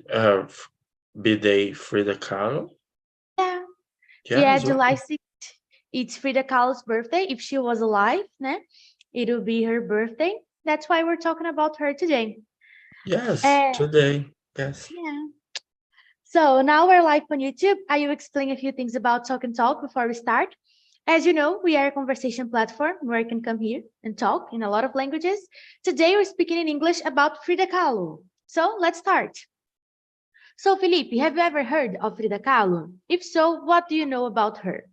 birthday Frida Kahlo? Yeah, yeah, Yes, July wow. 6th. It's Frida Kahlo's birthday. If she was alive, né? It will be her birthday. That's why we're talking about her today. Yes, Uh, today. Yes. yeah. So now we're live on YouTube. I will explain a few things about Talk and Talk before we start. As you know, we are a conversation platform where you can come here and talk in a lot of languages. Today we're speaking in English about Frida Kahlo. So let's start. So Felipe, have you ever heard of Frida Kahlo? If so, what do you know about her?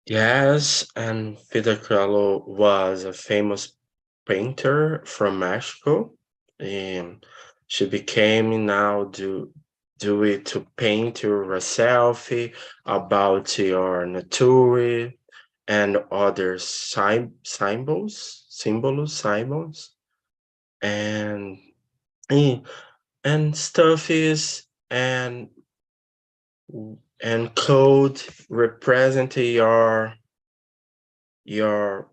Yes, and Frida Kahlo was a famous painter from Mexico. And she became now do it to paint yourself about your nature and other symbols, and eh, and stuff is and code represent your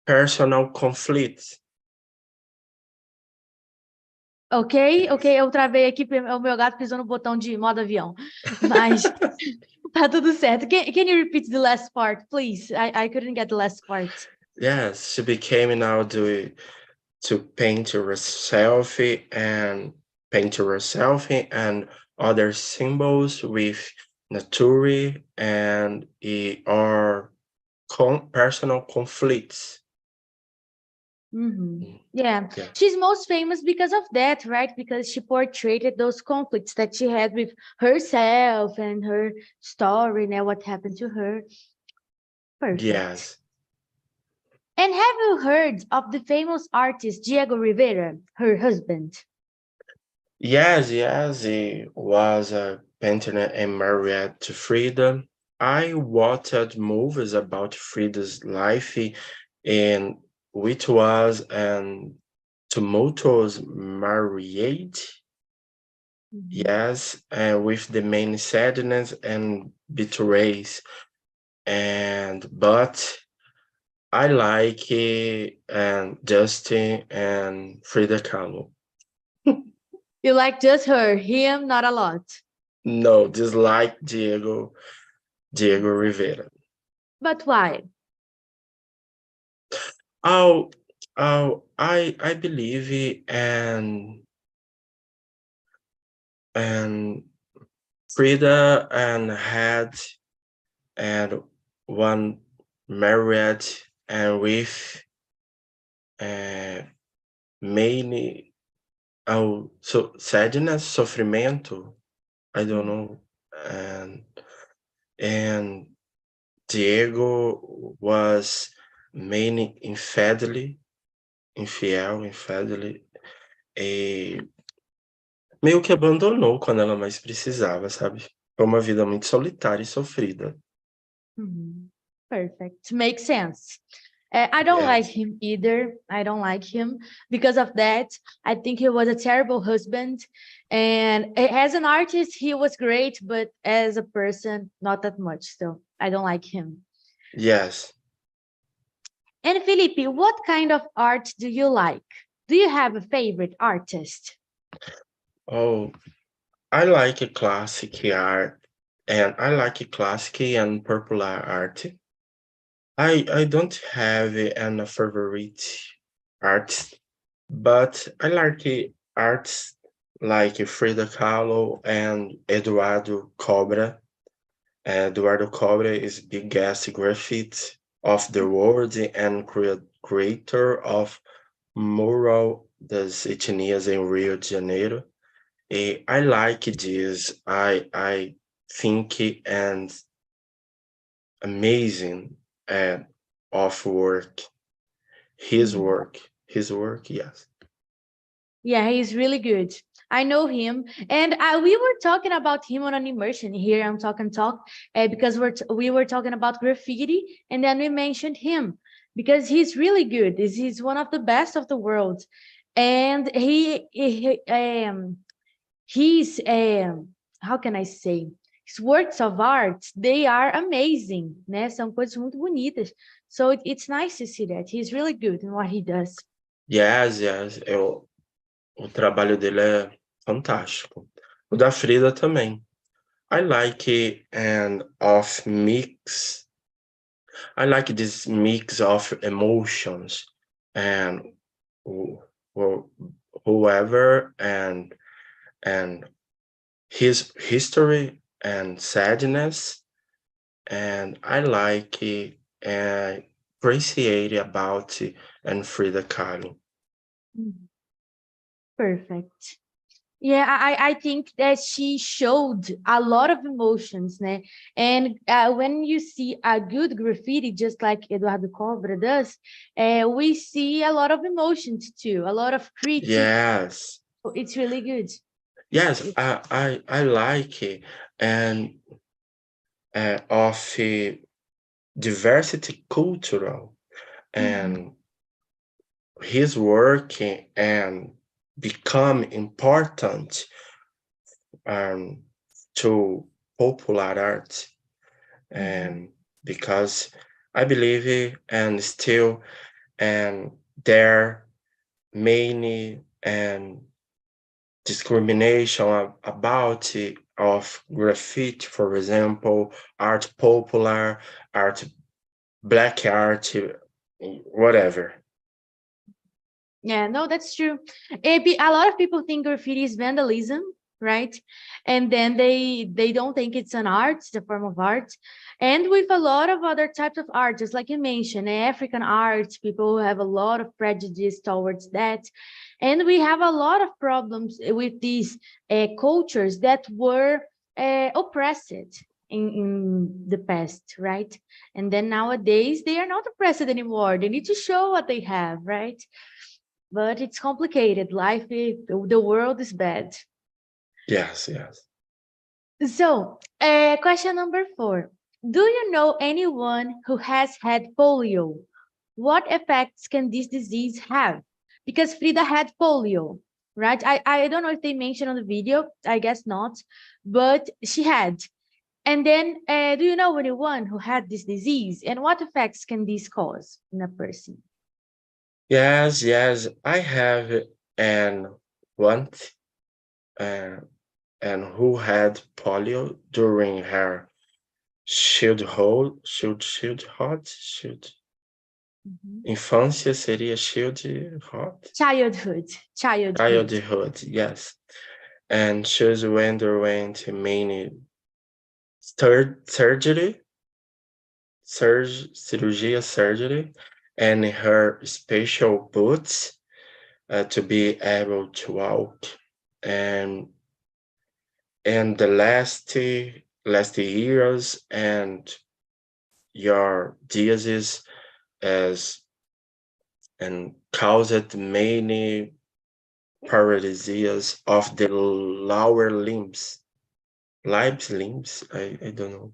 personal conflicts. Ok, ok, Yes. eu travei aqui, porque o meu gato pisou no botão de modo avião. Mas tá tudo certo. Can you repeat the last part, please? I couldn't get the last part. Yes, she became now do to paint yourself and other symbols with nature and or personal conflicts. Yeah, Yeah. she's most famous because of that, right? Because she portrayed those conflicts that she had with herself and her story, and what happened to her. Perfect. Yes. And have you heard of the famous artist Diego Rivera, her husband? Yes, he was a painter and married to Frida. I watched movies about Frida's life and which was an tumultuous marriage. Mhm. Yes, with the main sadness and betrays. And but I like and Justin and Frida Kahlo. You like just her, him, not a lot. No, dislike Diego Rivera. But why? Oh, I believe and Frida and had and one married and with uh, many so sadness, sofrimento. I don't Mhm. know, and and Diego was mainly infiel, e meio que abandonou quando ela mais precisava, sabe. Foi uma vida muito solitária e sofrida. Mhm. Perfect. Makes sense. I don't like Yes. him either. I don't like him because of that. I think he was a terrible husband. And as an artist, he was great, but as a person, not that much. So I don't like him. Yes. And Felipe, what kind of art do you like? Do you have a favorite artist? Oh, I like a classic art, and I like a classic and popular art. I don't have an favorite art, but I like arts like Frida Kahlo and Eduardo Cobra. Eduardo Cobra is biggest graffiti of the world and creator of Mural das Etnias in Rio de Janeiro. I like this. I think and amazing uh, of work. Mhm. His work, yes. Yeah, he's really good. I know him, and we were talking about him on an immersion here on Talk and Talk, because we were talking about graffiti, and then we mentioned him because he's really good. He's one of the best of the world, and he's how can I say, his works of art, they are amazing, né? São coisas muito bonitas. So it's nice to see that he's really good in what he does. Yes. o trabalho dele é fantástico. O da Frida também. I like it and of mix. I like this mix of emotions and who- who- whoever and his history and sadness, and I like it and appreciate about it and Frida Kahlo. Mhm. Perfect. Yeah, I think that she showed a lot of emotions, né? And when you see a good graffiti, just like Eduardo Cobra does, we see a lot of emotions too, a lot of critique. Yes, It's really good. yes, I like it and of diversity cultural Mhm. and his work and become important um, to popular art Mhm. and because I believe it and still and there many and discrimination about it of graffiti, for example, art popular, art black art, whatever. Yeah, no, that's true. A lot of people think graffiti is vandalism, right? And then they don't think it's an art, it's a form of art. And with a lot of other types of art, just like you mentioned, African art, people have a lot of prejudice towards that. And we have a lot of problems with these cultures that were oppressed in the past, right? And then nowadays they are not oppressed anymore. They need to show what they have, right? But it's complicated. The world is bad. Yes, yes. So, question number 4. Do you know anyone who has had polio? What effects can this disease have? Because Frida had polio, right? I don't know if they mentioned on the video. I guess not. But she had. And then, do you know anyone who had this disease? And what effects can this cause in a person? Yes, yes. I have an aunt uh, and who had polio during her shield Mhm. infância seria shield hot Childhood. Childhood. childhood, yes. And she was underwent many surgery, surgery, and her special boots to be able to walk. And the last years and your disease as and caused many paralysias of the lower limbs. I don't know.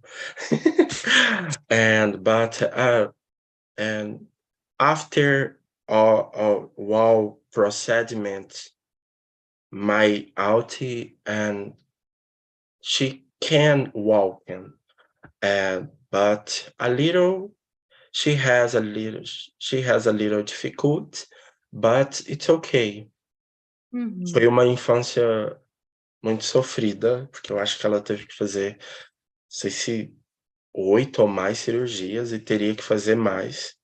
And after all procediment, my auntie and she can walk and but a little she has a little difficult, but it's okay. Foi Mhm. uma infância muito sofrida, porque eu acho que ela teve que fazer, não sei se 8 ou mais cirurgias e teria que fazer mais.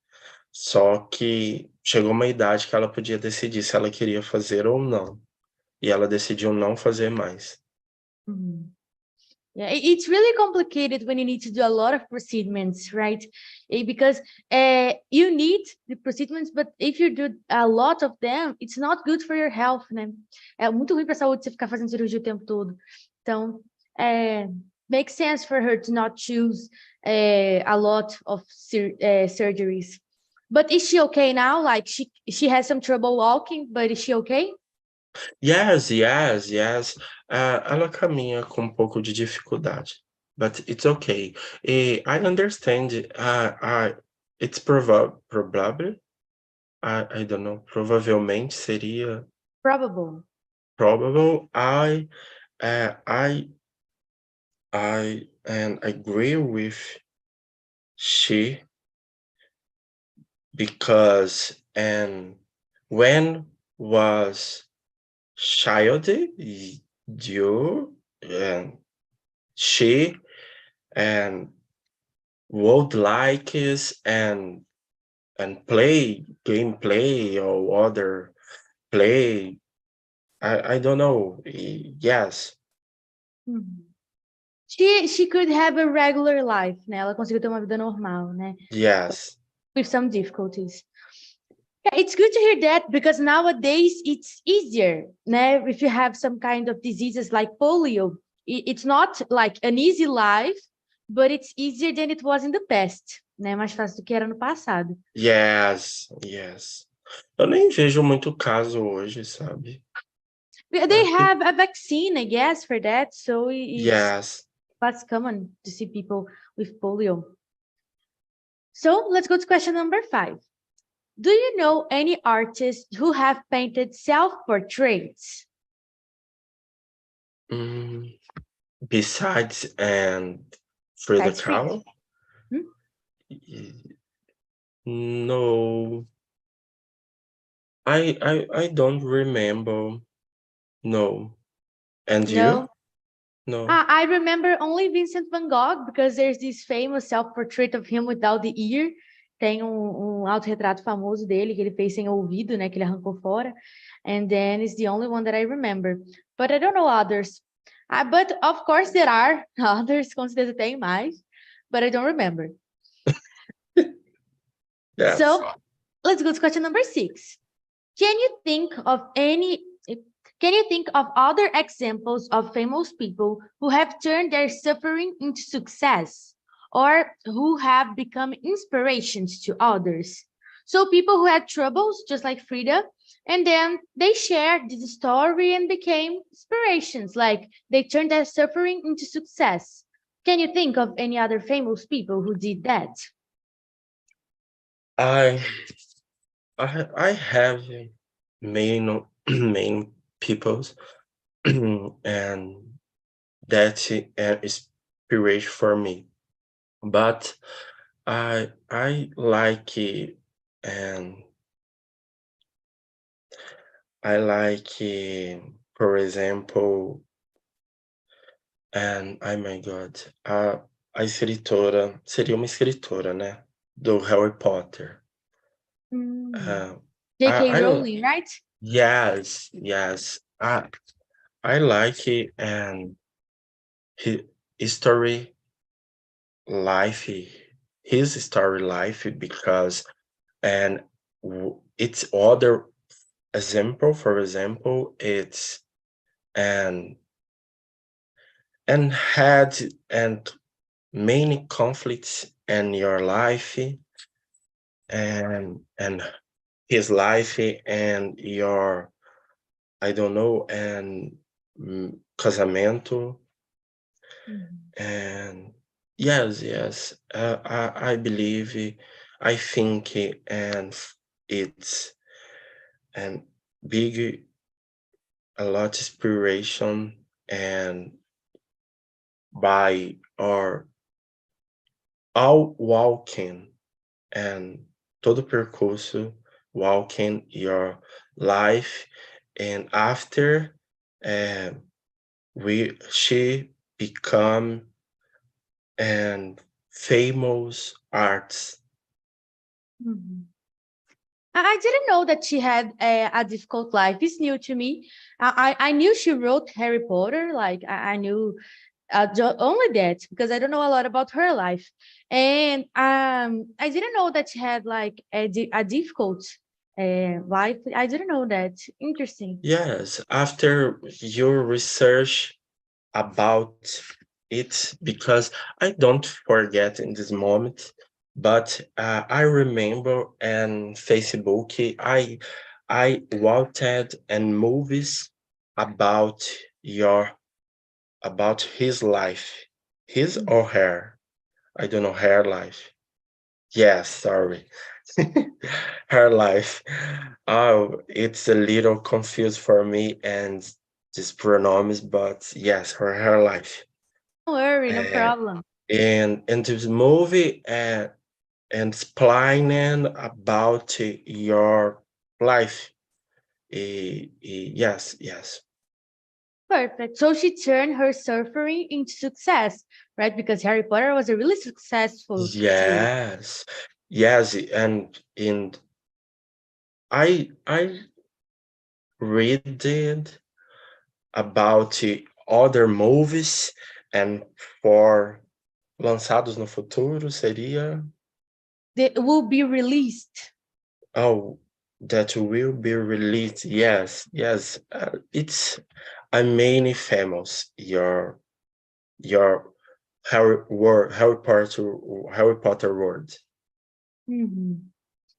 Só que chegou uma idade que ela podia decidir se ela queria fazer ou não. E ela decidiu não fazer mais. Mhm. Yeah, it's really complicated when you need to do a lot of procediments, right? Because you need the procediments, but if you do a lot of them, it's not good for your health, né? É muito ruim para a saúde você ficar fazendo cirurgia o tempo todo. Então, makes sense for her to not choose a lot of surgeries. But is she okay now? Like she has some trouble walking, but is she okay? Yes, yes, yes. Ela caminha com um pouco de dificuldade, but it's okay. I understand. It's probably. I don't know. Provavelmente seria Probable. probable. I and agree with she because and when was child, you and she and would like is and play gameplay or other play. I don't know. Yes, Uhum. She could have a regular life, né? Ela conseguiu ter uma vida normal, né? yes, With some difficulties. Yeah, it's good to hear that because nowadays it's easier, né? If you have some kind of diseases like polio, it's not like an easy life, but it's easier than it was in the past, né? Mais fácil do que era no passado. yes. Eu nem vejo muito caso hoje, sabe? They have a vaccine, I guess, for that, so it's Yes. less common to see people with polio. So let's go to question number 5. Do you know any artists who have painted self-portraits? Besides and Frida That's Frida. Kahlo? Hmm? No, I don't remember. No. And you? No. No. I remember only Vincent van Gogh because there's this famous self-portrait of him without the ear. Tem autorretrato famoso dele que ele fez sem ouvido, né? Que ele arrancou fora. And then it's the only one that I remember. But I don't know others. But of course there are others, com certeza tem mais. But I don't remember. Yes. So let's go to question number 6. Can you think of other examples of famous people who have turned their suffering into success or who have become inspirations to others? So people who had troubles, just like Frida, and then they shared this story and became inspirations, like they turned their suffering into success. Can you think of any other famous people who did that? I have main main peoples and that's an inspiration for me. But I like it and I like, for example, and oh my God, a escritora, seria uma escritora, né? Do Harry Potter. J.K. I Rowling, right? yes. I like it and his story life, his story life because and it's other example. For example, it's and had and many conflicts in your life and his life and your I don't know and casamento and yes I believe I think and it's and big a lot inspiration and by our all walking and todo percurso walking your life and after uh, she become and famous arts. I didn't know that she had a difficult life. It's new to me. I knew she wrote Harry Potter. Like I knew only that because I don't know a lot about her life, and I didn't know that she had like a difficult life. I didn't know that. Interesting. Yes, after your research about it, because I don't forget in this moment, but I remember on Facebook I watched and movies about your about his life, his or her. I don't know her life. Yes, sorry. Her life. Oh, it's a little confused for me and these pronouns, but yes, her life. Don't worry, no Uh, problem. and in this movie and explaining about your life. Yes. Perfect. So she turned her suffering into success, right? Because Harry Potter was a really successful series. Yes, yes, and I read it about other movies and for lançados no futuro seria They will be released. oh that will be released. Yes, yes. It's a many famous your Harry Potter world. Mhm.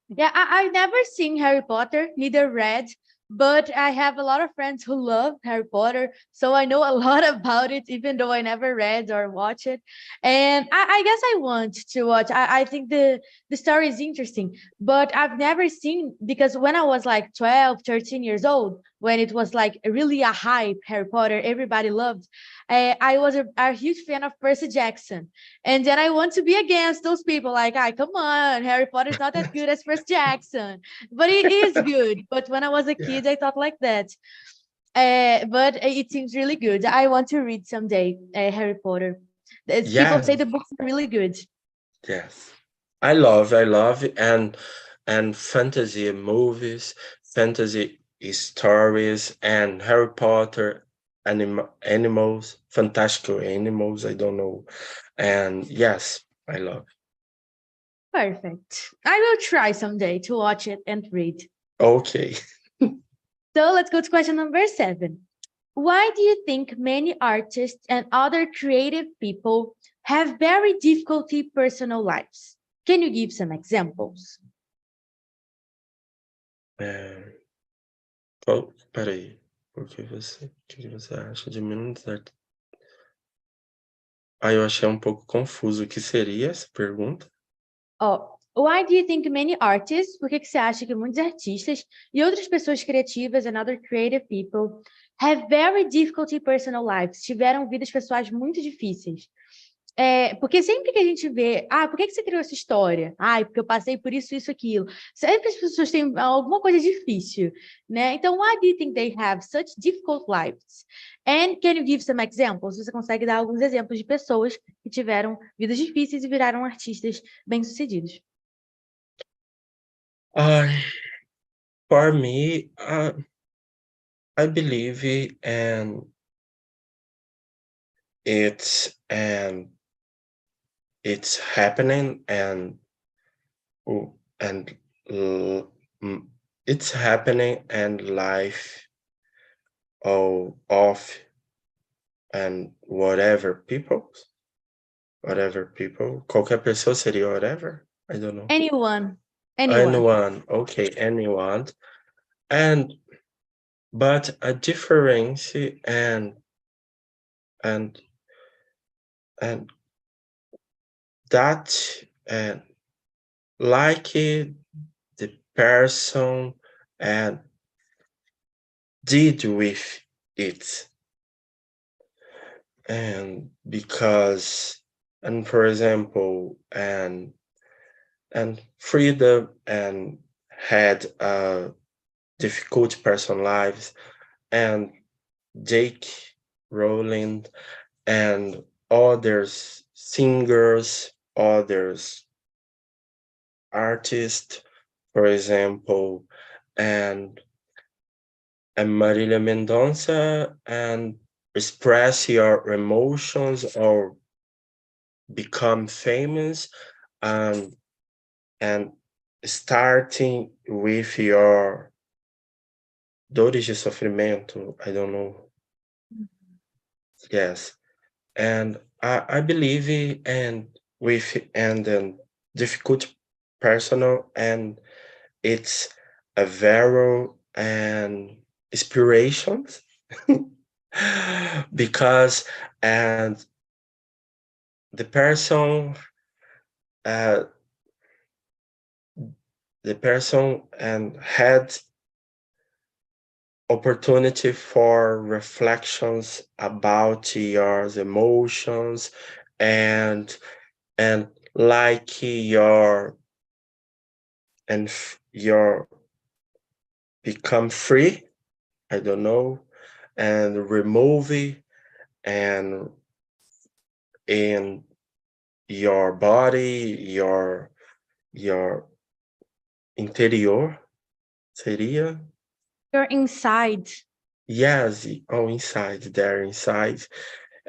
Yeah, I've never seen Harry Potter, neither read, but I have a lot of friends who love Harry Potter, so I know a lot about it, even though I never read or watch it. And I guess I want to watch. I think the story is interesting, but I've never seen because when I was like 12, 13 years old, when it was like really a hype, Harry Potter, everybody loved. I was a huge fan of Percy Jackson. And then I want to be against those people like, come on, Harry Potter is not as good as First Jackson, but it is good. But when I was a Yeah. kid, I thought like that. But it seems really good. I want to read someday Harry Potter. People say Yeah, the books are really good. yes. I love it. And fantasy movies, fantasy stories, and Harry Potter, animals, fantastical animals. I don't know, and yes, I love. Perfect. I will try someday to watch it and read. Okay. So let's go to question number 7. Why do you think many artists and other creative people have very difficulty personal lives? Can you give some examples? É, peraí. O que você acha de menos certo? Ah, eu achei um pouco confuso. O que seria essa pergunta? Oh, why do you think many artists, por que que você acha que muitos artistas e outras pessoas criativas and other creative people have very difficult personal lives, tiveram vidas pessoais muito difíceis? Porque sempre que a gente vê, por que que você criou essa história? Porque eu passei por isso, isso, aquilo. Sempre as pessoas têm alguma coisa difícil, né? Então, why do you think they have such difficult lives? And can you give some examples? Você consegue dar alguns exemplos de pessoas que tiveram vidas difíceis e viraram artistas bem-sucedidos? I, for me, I believe it's and it's happening oh, and l- mm, it's happening and life of and whatever people qualquer pessoa seria whatever I don't know Anyone, anyone. anyone okay anyone and but a difference and and that and like the person and did with it and because and for example and Frida and had difficult personal lives and Jake Rowland and others singers others artists for example and Marília Mendonça and express your emotions or become famous and and starting with your dores de sofrimento, I don't know. Yes. And I believe and with and difficult personal and it's a very and inspirations because and the person uh, the person and had opportunity for reflections about your emotions and and like your become free I don't know and remove it and in your body, your interior seria? You're inside. Yes, oh, inside, there, inside.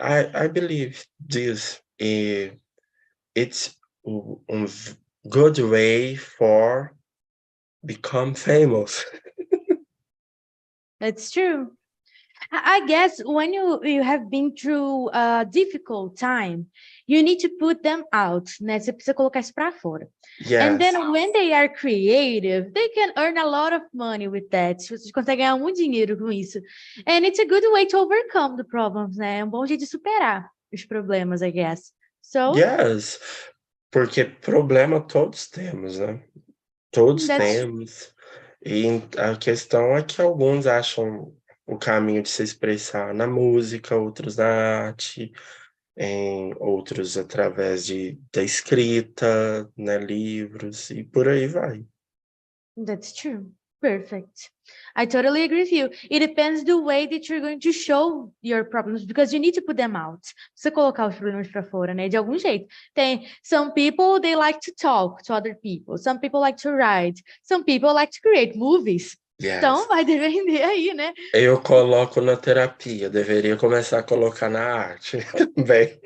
I believe this. It's a good way for become famous. That's true. I guess when you have been through a difficult time, you need to put them out, né? Você precisa colocar isso para fora. And Yes, then when they are creative, they can earn a lot of money with that. Você consegue ganhar muito dinheiro com isso. And it's a good way to overcome the problems, né? É um bom jeito de superar os problemas, I guess. So, yes, porque problema todos temos, né? Todos that's temos. E a questão é que alguns acham o caminho de se expressar na música, outros na arte, em outros através da escrita, né, livros e por aí vai. That's true. Perfect. I totally agree with you. It depends the way that you're going to show your problems because you need to put them out. Você colocar os problemas para fora, né? De algum jeito. Tem some people they like to talk to other people. Some people like to write. Some people like to create movies. Então Yes. vai depender aí, né? Eu coloco na terapia, deveria começar a colocar na arte também.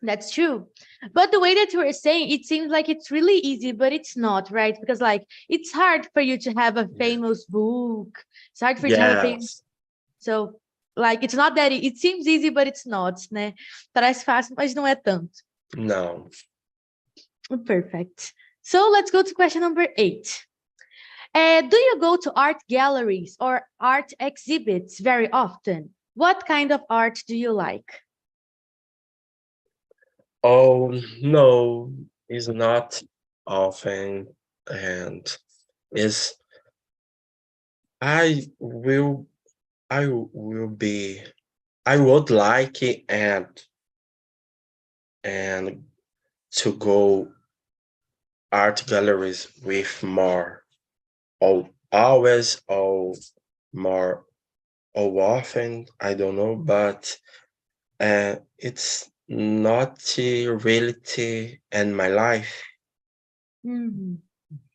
That's true. But the way that you were saying, it seems like it's really easy, but it's not, right? Because like it's hard for you to have a famous book. It's hard for you to have a famous. Yes. So, like, it's not that it seems easy, but it's not, né? Parece fácil, mas não é tanto. Não. Perfect. So let's go to question number 8. Do you go to art galleries or art exhibits very often? What kind of art do you like? Oh, no, it's not often, and is I will I will be I would like it and to go art galleries with more or always or more or often, I don't know, but it's not a reality in my life. Mhm.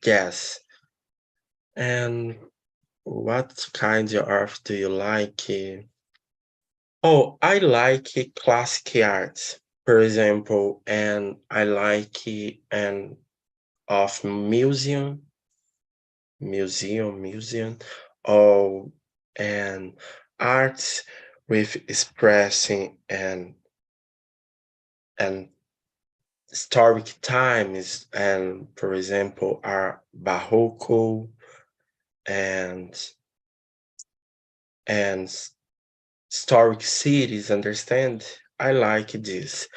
Yes. And what kind of art do you like? Oh, I like classic arts, for example, and I like and of museum, oh, and arts with expressing and historic times, and for example, are Barroco and and historic cities. Understand? I like this.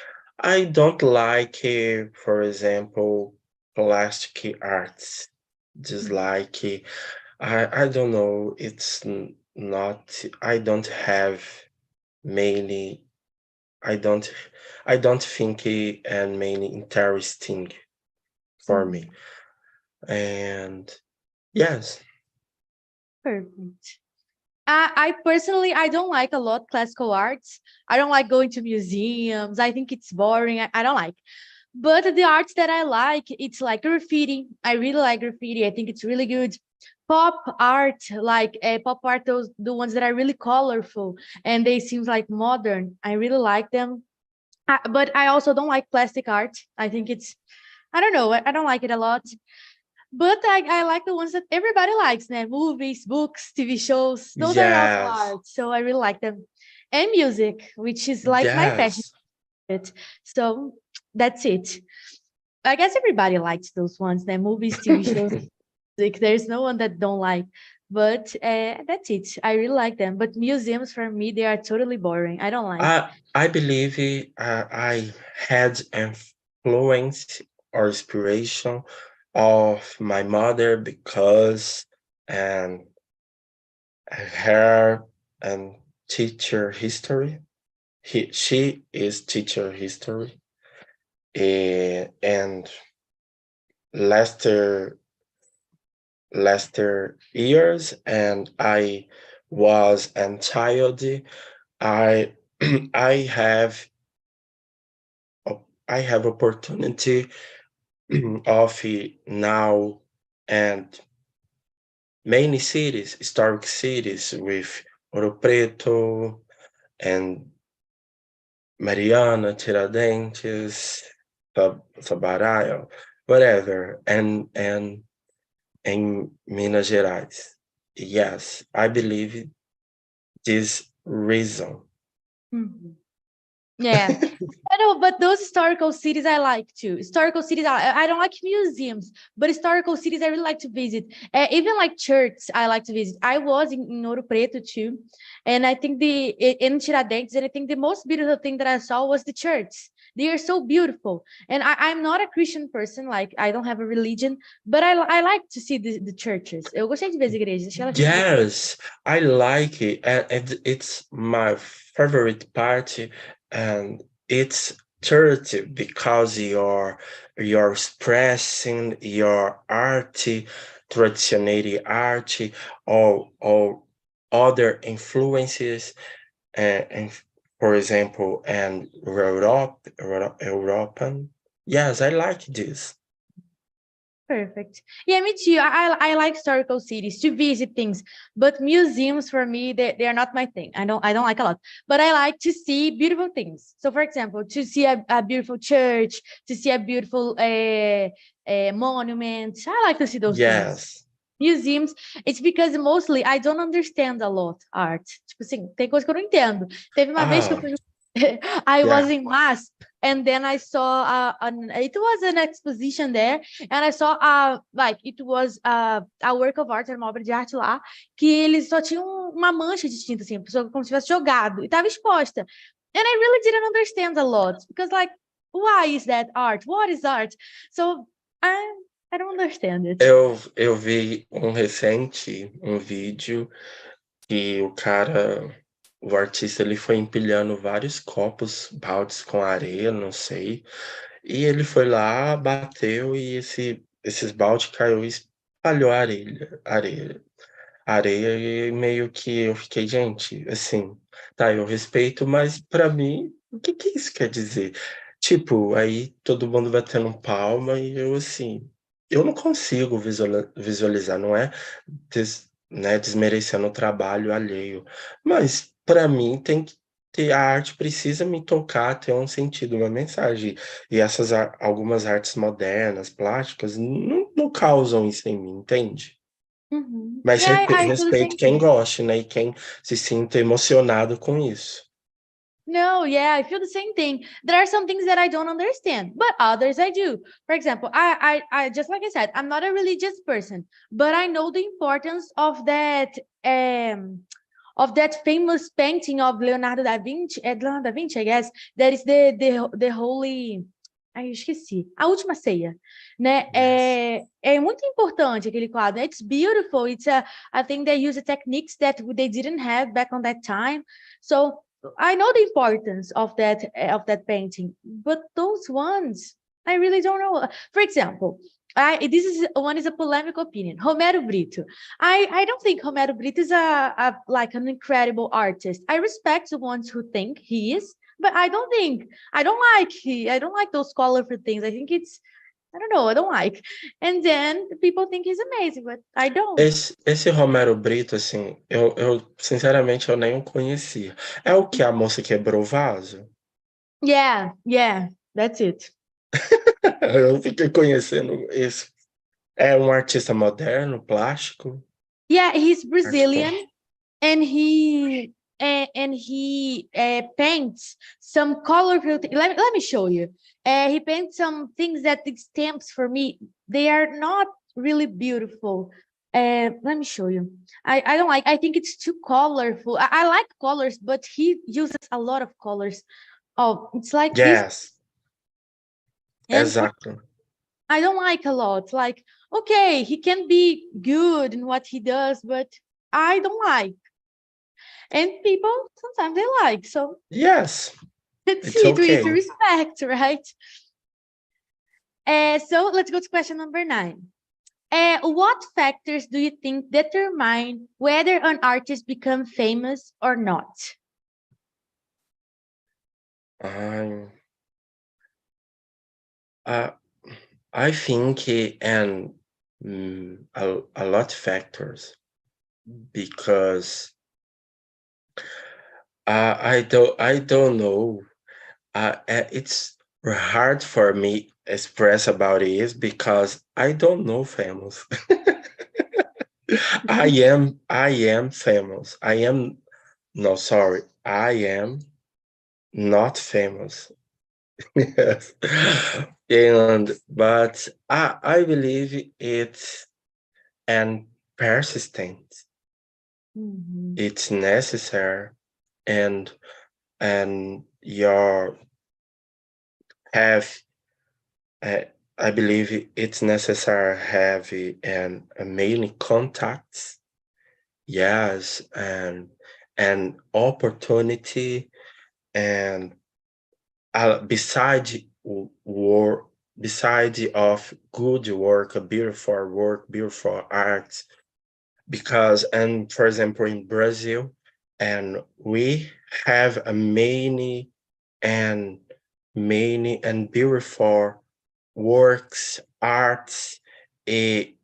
I don't like, for example, plastic arts. Just like I don't know. It's not. I don't have mainly. I don't. I don't think and mainly interesting for me. Mhm. And yes, Perfect. I personally I don't like a lot classical arts. I don't like going to museums. I think it's boring. I don't like. But the arts that I like, it's like graffiti. I really like graffiti. I think it's really good. Pop art, like pop art, those the ones that are really colorful and they seem like modern. I really like them. But I also don't like plastic art. I think it's I don't know. I don't like it a lot. But I like the ones that everybody likes, né? Movies, books, TV shows. Those are also yes, art. So I really like them. And music, which is like my passion. yes, So that's it. I guess everybody likes those ones, né? Movies, TV shows, music. There's no one that don't like. But that's it. I really like them. But museums for me, they are totally boring. I don't like. I believe I had influence or inspiration of my mother because and her and teacher history. She is teacher history, and last years, and I was a child, I I have I have opportunity of now and many cities, historic cities with Ouro Preto and Mariana, Tiradentes, Sabará, whatever, and in Minas Gerais. Yes, I believe this reason. Mhm. Yeah. I know, but those historical cities I like too. Historical cities, I don't like museums, but historical cities I really like to visit. Even like churches, I like to visit. I was in Ouro Preto too, and I think in Tiradentes, and I think the most beautiful thing that I saw was the church. They are so beautiful, and I'm not a Christian person, like I don't have a religion, but I like to see the churches. Eu gostei de ver as igrejas, achei elas bonitas. Yes, I like it, and it's my favorite part, and it's church because you're expressing your art, traditional art, or other influences, and for example, and European. Yes, I like this. Perfect. Yeah, me too. I like historical cities to visit things, but museums for me they are not my thing. I don't like a lot, but I like to see beautiful things. So, for example, to see a beautiful church, to see a beautiful monument. I like to see those things. Yes. Museums, it's because mostly I don't understand a lot art. Tipo assim, tem coisa que eu não entendo. Teve uma vez que eu Ah, fui I was yeah. in MASP, and then I saw it was an exposition there, and I saw like it was a work of art, era uma obra de arte lá, que eles só tinham uma mancha de tinta, assim, a pessoa como se tivesse jogado, e estava exposta. And I really didn't understand a lot, because like, why is that art? What is art? So I don't understand it. Eu vi um vídeo que o artista, ele foi empilhando vários copos, baldes com areia, não sei, e ele foi lá, bateu e esses baldes caiu e espalhou a areia e meio que eu fiquei, gente, assim, tá, eu respeito, mas pra mim, o que que isso quer dizer? Tipo, aí todo mundo batendo palma e eu assim, eu não consigo visualizar, não é né, desmerecendo o trabalho alheio, mas pra mim tem que ter, a arte precisa me tocar, ter um sentido, uma mensagem. E essas algumas artes modernas, plásticas, não causam isso em mim, entende? Mhm. Mas Yeah, I feel the respeito same quem thing. goste, né, e quem se sinta emocionado com isso. No, yeah, I feel the same thing. There are some things that I don't understand, but others I do. For example, I just like I said, I'm not a religious person, but I know the importance of that famous painting of Leonardo da Vinci, Leonardo da Vinci, I guess, that is the holy. Ai, eu esqueci. A Última Ceia, né? Yes. É muito importante aquele quadro. It's beautiful. I think they use techniques that they didn't have back on that time. So I know the importance of that painting, but those ones I really don't know. For example, this is a polemic opinion. Romero Brito. I don't think Romero Brito is a like an incredible artist. I respect the ones who think he is, but I don't like those colorful things. I think it's I don't know, I don't like. And then people think he's amazing, but I don't. Esse Romero Brito, assim, eu sinceramente eu nem o conhecia. É o que a moça quebrou o vaso? Yeah, that's it. Eu fiquei conhecendo esse. É um artista moderno, plástico, Yeah, he's arte Brazilian, plástica. and he paints some colorful let me show you. He paints some things that the stamps for me they are not really beautiful. Let me show you. I don't like, I think it's too colorful. I like colors, but he uses a lot of colors. Oh, it's like this, Yes, and exato. I don't like a lot. Like, okay, he can be good in what he does, but I don't like. And people sometimes they like. So Yes, let's it's see it with okay. respect, right? So let's go to question number 9. What factors do you think determine whether an artist becomes famous or not? I uh, I think and a lot of factors because I don't know. It's hard for me express about it because I don't know famous. I am famous. No, sorry. I am not famous. Yes. But I believe it's and persistent. Mhm. It's necessary and your have uh, I believe it's necessary have and many contacts. Yes, and opportunity and beside work, beside of good work, beautiful art. Because, and for example, in Brazil, and we have a and many and beautiful works, arts. It,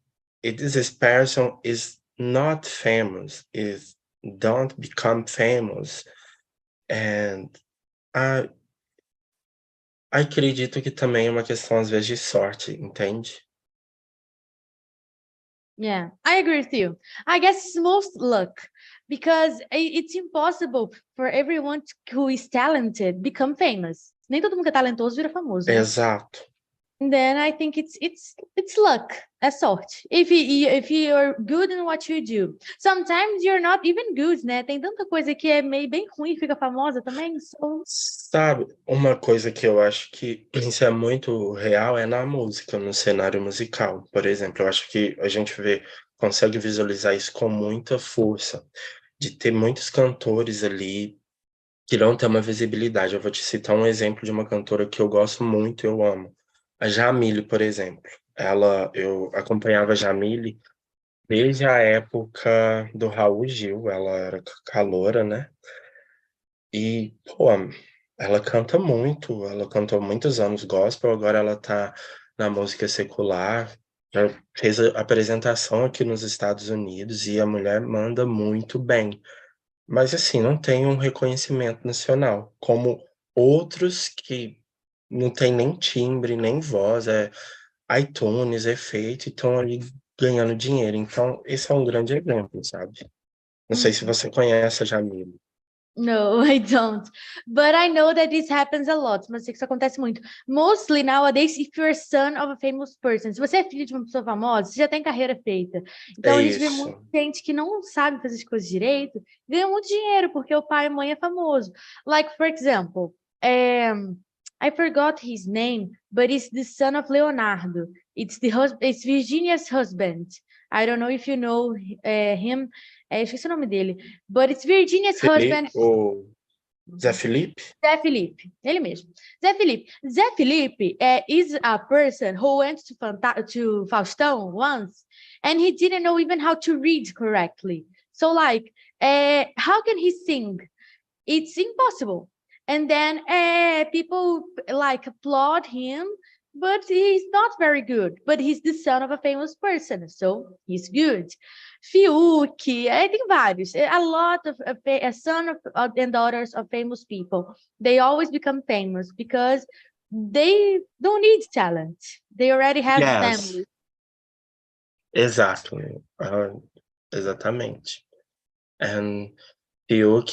this person is not famous, is don't become famous, and I acredito que também é uma questão, às vezes, de sorte, entende? Yeah, I agree with you. I guess it's most luck because it's impossible for everyone who is talented become famous. Nem todo mundo que é talentoso vira famoso, né? Exato. And then I think it's luck, é sorte. If you're good in what you do, sometimes you're not even good, né? Tem tanta coisa que é meio bem ruim e fica famosa também. So, Sabe, uma coisa que eu acho que isso é muito real é na música, no cenário musical. Por exemplo, eu acho que a gente consegue visualizar isso com muita força, de ter muitos cantores ali que não têm uma visibilidade. Eu vou te citar um exemplo de uma cantora que eu gosto muito, eu amo. A Jamile, por exemplo. Eu acompanhava a Jamile desde a época do Raul Gil, ela era caloura, né? E, pô, ela canta muito, ela cantou muitos anos gospel, agora ela tá na música secular, já fez a apresentação aqui nos Estados Unidos e a mulher manda muito bem. Mas, assim, não tem um reconhecimento nacional, como outros que não tem nem timbre, nem voz, é iTunes, efeito, e estão ali ganhando dinheiro. Então, esse é um grande exemplo, sabe? Não sei se você conhece a Jamile. no, I don't. But I know that this happens a lot. Mas sei que isso acontece muito. Mostly nowadays, if you're son of a famous person. Se você é filho de uma pessoa famosa, você já tem carreira feita. Então É a gente vê muita isso. gente que não sabe fazer as coisas direito, ganha muito dinheiro porque o pai e a mãe é famoso. Like, for example, I forgot his name, but it's the son of Leonardo. It's Virginia's husband. I don't know if you know him. Esqueci o nome dele. But it's Virginia's Felipe, husband, o Zé Felipe? Zé Felipe. Ele mesmo. Zé Felipe. Zé Felipe is a person who went to Faustão once, and he didn't know even how to read correctly. So, like, how can he sing? It's impossible. And then people like applaud him, but he's not very good. But he's the son of a famous person, so he's good. Fiuk, I think vários. A lot of a son of and daughters of famous people, they always become famous because they don't need talent. They already have Yes, family. exactly. Exatamente. And Fiuk,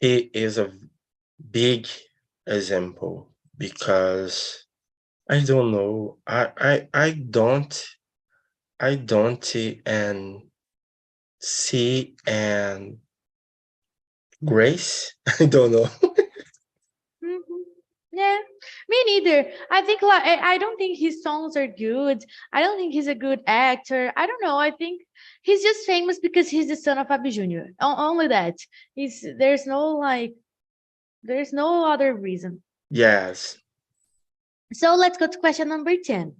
he is a big example because I don't know. I don't and see and Grace. I don't know. Mhm. Yeah, me neither. I think like I don't think his songs are good. I don't think he's a good actor. I don't know. I think he's just famous because he's the son of Fábio Jr. Only that. He's there's no other reason. Yes. So let's go to question number 10.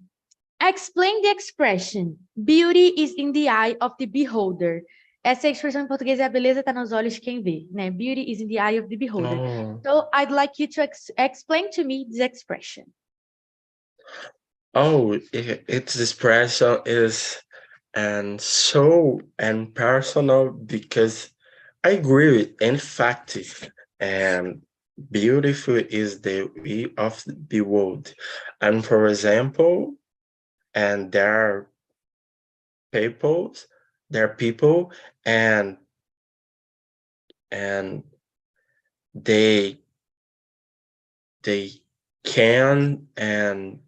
Explain the expression. Beauty is in the eye of the beholder. Essa expressão em português é a beleza está nos olhos de quem vê, né? Beauty is in the eye of the beholder. Oh, So I'd like you to explain to me this expression. its expression is and so and personal because I agree with emphatic and beautiful is the way of the world. And for example, and there are people and they can and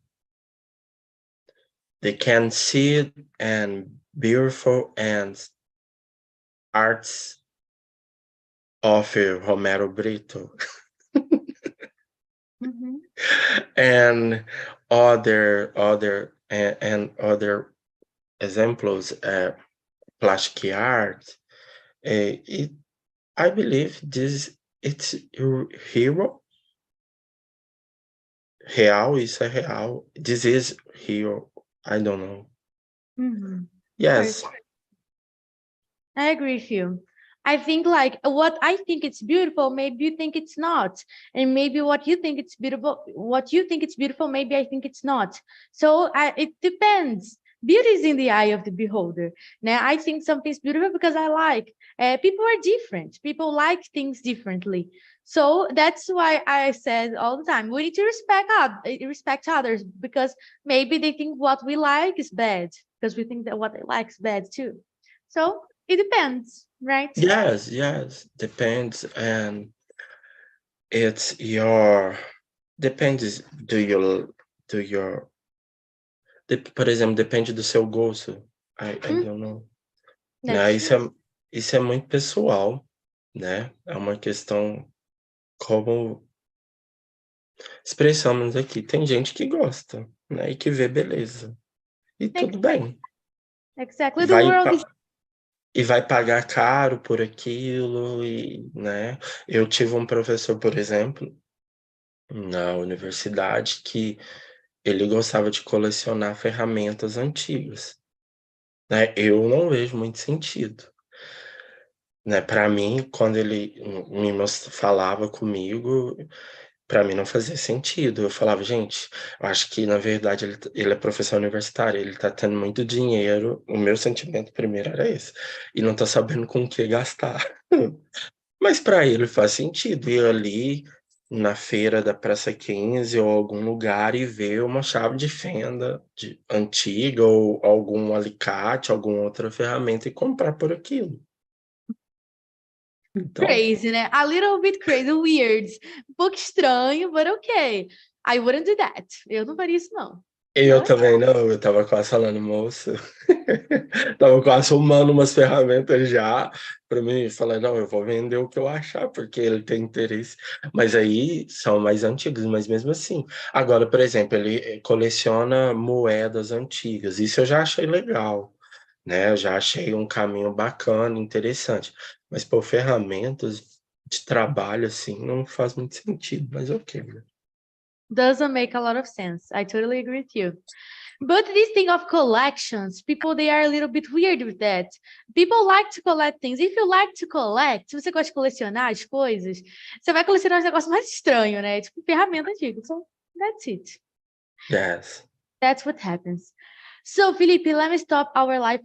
they can see it and beautiful and arts of Romero Brito Mhm. and other examples, plastic art. I believe it's hero real. Isso é real. This is real. I don't know. Mhm. Yes. I agree with you. I think like what I think it's beautiful, maybe you think it's not. And maybe what you think it's beautiful, maybe I think it's not. So it depends. Beauty is in the eye of the beholder. Now, I think something's beautiful because I like. People are different. People like things differently. So that's why I said all the time, we need to respect others because maybe they think what we like is bad because we think that what they like is bad too. So it depends, right? Yes, depends, and it's your depends do your por exemplo, depende do seu gosto. I don't know. Né? That's true. Isso é muito pessoal, né? É uma questão como expressamos aqui. Tem gente que gosta, né? E que vê beleza. E tudo bem. Exactly. The Vai world is. pa- e vai pagar caro por aquilo, e, né? Eu tive um professor, por exemplo, na universidade que ele gostava de colecionar ferramentas antigas, né? Eu não vejo muito sentido, né? Para mim, quando ele falava comigo, para mim não fazia sentido. Eu falava: "Gente, eu acho que na verdade ele é professor universitário, ele tá tendo muito dinheiro", o meu sentimento primeiro era esse, "e não tá sabendo com o que gastar". Mas para ele faz sentido ir ali na feira da Praça 15 ou algum lugar e ver uma chave de fenda antiga ou algum alicate, alguma outra ferramenta e comprar por aquilo. Então, Crazy, né? A little bit crazy, weird. Um pouco estranho, but okay. I wouldn't do that. Eu não faria isso, não. eu Não é? também não, eu estava quase falando: "Moça", estava quase arrumando umas ferramentas já para mim, falar: "Não, eu vou vender o que eu achar, porque ele tem interesse". Mas aí são mais antigos, mas mesmo assim. Agora, por exemplo, ele coleciona moedas antigas, isso eu já achei legal, né, eu já achei um caminho bacana, interessante. Mas, pô, ferramentas de trabalho, assim, não faz muito sentido, mas ok, né. Doesn't make a lot of sense. I totally agree with you. But this thing of collections, people, they are a little bit weird with that. People like to collect things. If you like to collect, se você gosta de colecionar as coisas, você vai colecionar os negócios mais estranhos, né? Tipo, ferramenta antiga. So, that's it. Yes. That's what happens. So, Felipe, let me stop our live